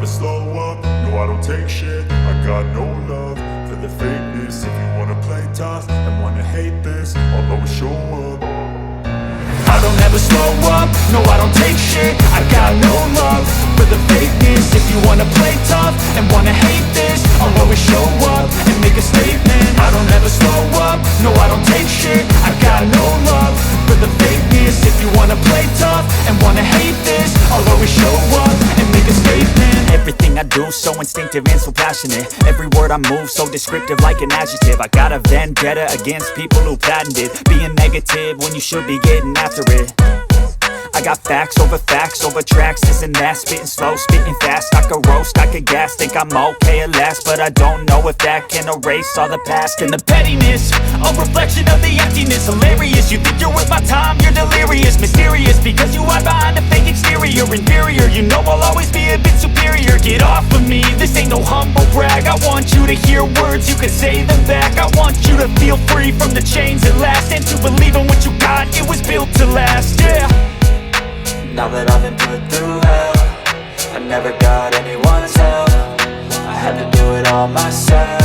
never slow up, no I don't take shit. I got no love for the fakeness. If you wanna play tough and wanna hate this, I'll always show up. I don't ever slow up, no I don't take shit. I got no love for the fakeness. If you wanna play tough and wanna hate this, I'll always show up and make a statement. I don't ever slow up, no I don't take shit. I got no love for the fakeness. If you wanna play tough and wanna hate this, I'll always show up and make a statement. Everything I do so instinctive and so passionate. Every word I move so descriptive like an adjective. I got a vendetta against people who patented being negative when you should be getting after it. I got facts over tracks, this and that. Spitting slow, spitting fast. I could roast, I could gas. Think I'm okay at last, but I don't know if that can erase all the past. And the pettiness, a reflection of the emptiness. Hilarious, you think you're worth my time, you're delirious. Mysterious, because you hide behind a fake exterior. Inferior, you know I'll always be a bit superior. Get off of me, this ain't no humble brag. I want you to hear words, you can say them back. I want you to feel free from the chains at last, and to believe in what you got, it was built to last, yeah. Now that I've been put through hell, I never got anyone's help. I had to do it all myself.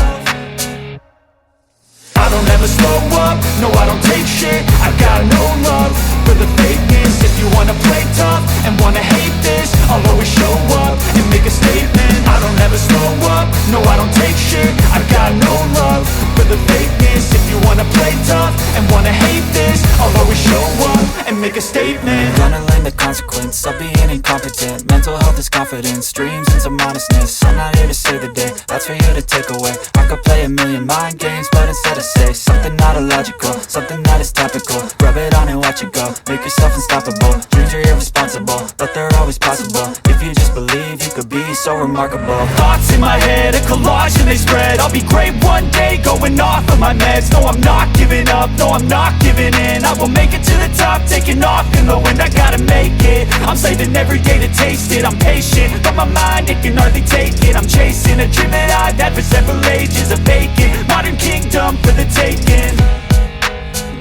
I don't ever slow up, no I don't take shit. I got no love for the fakeness. If you wanna play tough and wanna hate this, I'll always show up and make a statement. I don't ever slow up, no I don't take shit. I got no love for the fakeness. If you wanna play tough and wanna hate this, I'll always show up and make a statement. Gonna learn the consequence of being incompetent. Mental health is confidence, dreams and some honestness. I'm not here to save the day, that's for you to take away. I could play a million mind games, but instead I say something not illogical, something that is topical. Rub it on and watch it go, make yourself unstoppable. Dreams are irresponsible, but they're always possible. If you just believe, you could be so remarkable. Thoughts in my head, a collage and they spread. I'll be great one day, going off of my meds. No, I'm not giving up, no, I'm not giving in. I will make it to the top, taking off in the wind. I gotta make it, I'm saving every day to taste it. I'm patient, but my mind, it can hardly take it. I'm chasing a dream that I've had for several ages. A vacant, modern kingdom for the taking.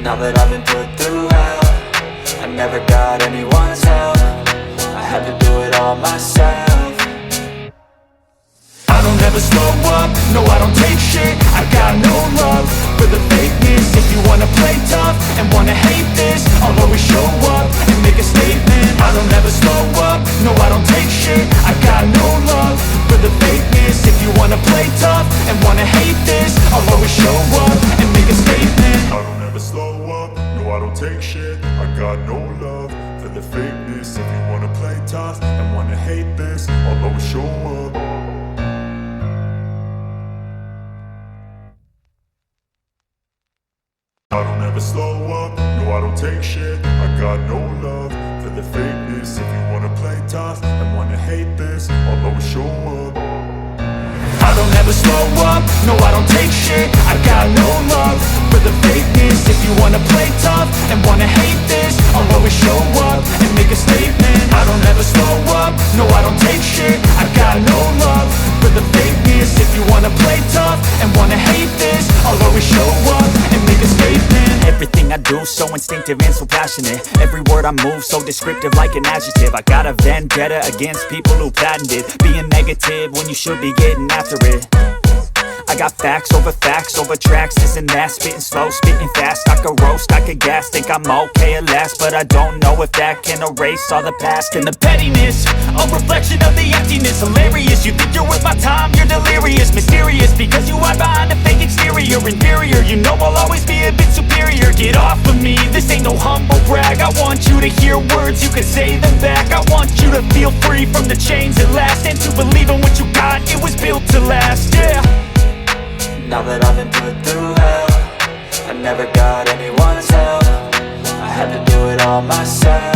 Now that I've been put through hell, I never got anyone's help. I had to do it all myself. I don't ever slow up, no I don't take shit. I got no love for the fakeness. If you wanna play tough and wanna hate this, I'll always show up and make a statement. I don't ever slow up, no I don't take shit. I got no love for the fakeness. If you wanna play tough and wanna hate this, I'll always show up and make a statement. I don't ever slow up, no I don't take shit. I got no love for the fakeness. If you wanna play tough and wanna hate this, I'll always show up. I don't ever slow up, no I don't take shit. I got no love for the fakeness. If you wanna play tough and wanna hate this, I'll always show up. I don't ever slow up, no I don't take shit. I got no love for the fakeness. If you wanna play tough and wanna hate this, I'll always show up and make a statement. I don't ever slow up, no I don't take shit. I got no love for the fakeness. If you wanna play tough and wanna hate this, I'll always show up and make a statement. Everything I do so instinctive and so passionate. Every word I move so descriptive like an adjective. I got a vendetta against people who patented being negative when you should be getting after it. I got facts over tracks, this and that. Spitting slow, spitting fast. I could roast, I could gas. Think I'm okay at last, but I don't know if that can erase all the past. And the pettiness, a reflection of the emptiness. Hilarious, you think you're worth my time, you're delirious. Mysterious, because you hide behind a fake exterior. Inferior, you know I'll always be a bit superior. Get off of me, this ain't no humble brag. I want you to hear words, you can say them back. I want you to feel free from the chains at last, and to believe in what you got, it was built to last, yeah. Now that I've been put through hell, I never got anyone's help. I had to do it all myself.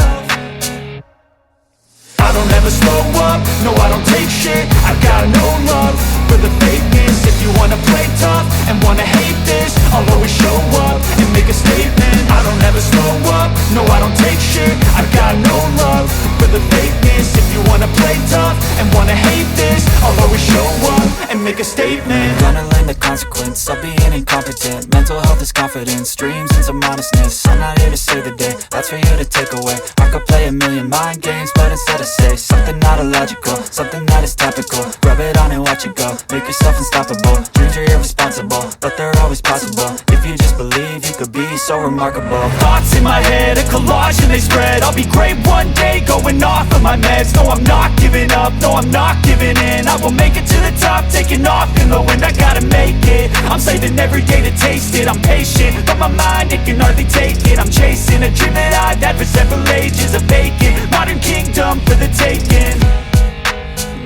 I don't ever slow up, no I don't take shit. I got no love for the fakeness. If you wanna play tough and wanna hate this, I'll always show up and make a statement. I don't ever slow up, no I don't take shit. I got no love for the fakeness. If you wanna play tough and wanna hate this, I'll always show up and make a statement. Gonna learn the consequence of being incompetent. Mental health is confidence, dreams and some honestness. I'm not here to save the day, that's for you to take away. I could play a million mind games, but instead I say something not illogical, something that is topical. Rub it on and watch it go, make yourself unstoppable. Dreams are irresponsible, but they're always possible. If you just believe, you could be so remarkable. Thoughts in my head, a collage and they spread. I'll be great one day, going off of my meds. No, I'm not giving up, no, I'm not giving in. I will make it to the top, taking off in the wind. I gotta make it, I'm saving every day to taste it. I'm patient, but my mind, it can hardly take it. I'm chasing a dream that I've had for several ages. A vacant, modern kingdom for the taking.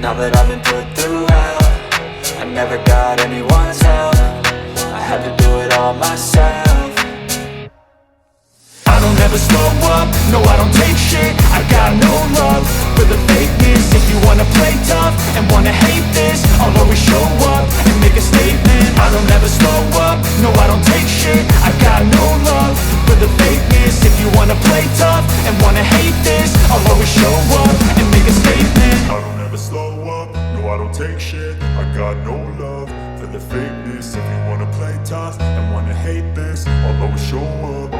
Now that I've been put through hell, I never got anyone's help. I had to do it all myself. I don't ever slow up, no I don't take shit. I got no love for the fakeness. If you wanna play tough and wanna hate this, I'll always show up and make a statement. I don't ever slow up, no I don't take shit. I got no love for the fakeness. If you wanna play tough and wanna hate this, I'll always show up and make a statement. I don't ever slow up, no I don't take shit. I got no love for the fakeness. If you wanna play tough and wanna hate this, I'll always show up.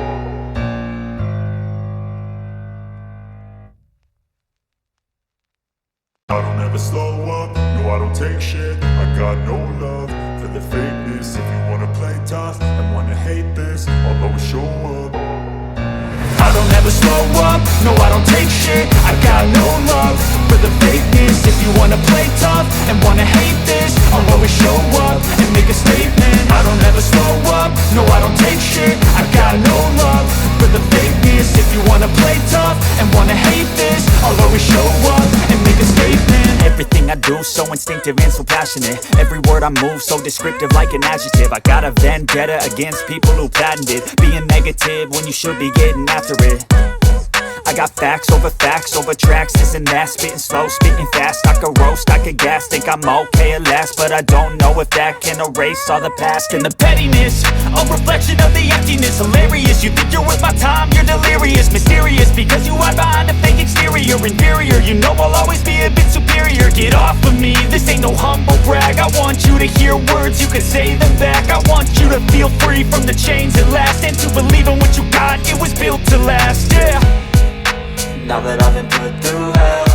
I don't ever slow up, no I don't take shit. I got no love for the fakeness. If you wanna play tough and wanna hate this, I'll always show up. I don't ever slow up, no I don't take shit. I got no love for the fakeness. If you wanna play tough and wanna hate this, I'll always show up and make a statement. I don't ever slow up, no I don't take shit. I got no love for the fakeness. If you wanna play tough and wanna hate this, I'll always show up and make a statement. Everything I do so instinctive and so passionate. Every word I move so descriptive like an adjective. I got a vendetta against people who patented being negative when you should be getting after it. I got facts over tracks, this and that. Spitting slow, spitting fast. I could roast, I could gas. Think I'm okay at last, but I don't know if that can erase all the past. And the pettiness, a reflection of the emptiness. Hilarious, you think you're worth my time, you're delirious. Mysterious, because you hide behind a fake exterior. Inferior, you know I'll always be a bit superior. Get off of me, this ain't no humble brag. I want you to hear words, you can say them back. I want you to feel free from the chains at last, and to believe in what you got, it was built to last, yeah. Now that I've been put through hell,